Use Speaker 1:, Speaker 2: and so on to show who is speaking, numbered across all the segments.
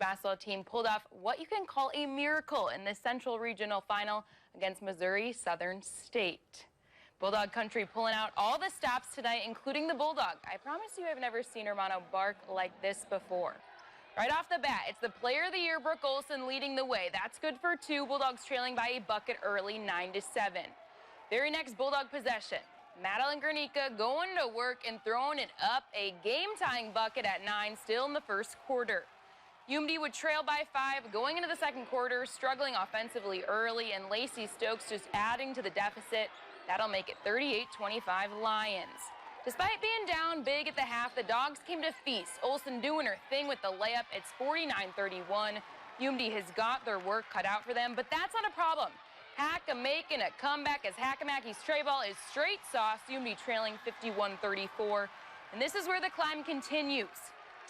Speaker 1: basketball team pulled off what you can call a miracle in the Central Regional Final against Missouri Southern State. Bulldog Country pulling out all the stops tonight, including the Bulldog. I promise you I've never seen Romano bark like this before. Right off the bat, it's the Player of the Year, Brooke Olson, leading the way. That's good for two. Bulldogs trailing by a bucket early, 9-7. Very next Bulldog possession. Madeline Granica going to work and throwing it up, a game-tying bucket at 9, still in the first quarter. UMD would trail by 5 going into the second quarter, struggling offensively early, and Lacey Stokes just adding to the deficit. That'll make it 38-25 Lions. Despite being down big at the half, the Dogs came to feast. Olson doing her thing with the layup. It's 49-31. UMD has got their work cut out for them, but that's not a problem. Hacka making a comeback as Hackamaki's tray ball is straight sauce. UMD trailing 51-34. And this is where the climb continues.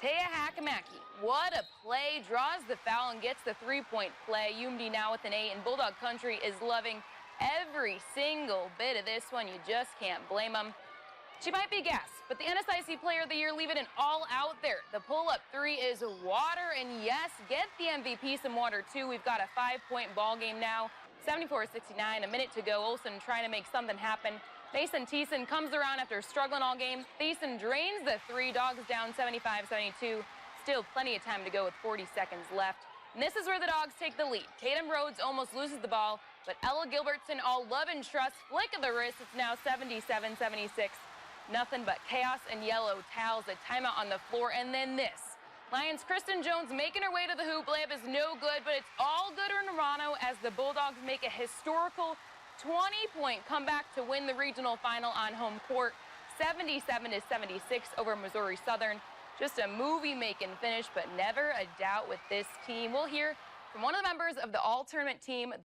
Speaker 1: Taya Hackamaki, what a play, draws the foul and gets the three-point play. UMD now with an 8, and Bulldog Country is loving every single bit of this one. You just can't blame them. She might be gassed, but the NSIC Player of the Year leaving it all out there. The pull-up 3 is water, and yes, get the MVP some water too. We've got a 5-point ball game now. 74-69, a minute to go. Olson trying to make something happen. Mason Thiessen comes around after struggling all game. Thiessen drains the 3. Dogs down 75-72. Still plenty of time to go with 40 seconds left. And this is where the Dogs take the lead. Tatum Rhodes almost loses the ball, but Ella Gilbertson, all love and trust, flick of the wrist. It's now 77-76. Nothing but chaos and yellow towels. A timeout on the floor, and then this. Lions' Kristen Jones making her way to the hoop. Layup is no good, but it's all good in Romano as the Bulldogs make a historical 20-point comeback to win the regional final on home court, 77-76 over Missouri Southern. Just a movie-making finish, but never a doubt with this team. We'll hear from one of the members of the all-tournament team.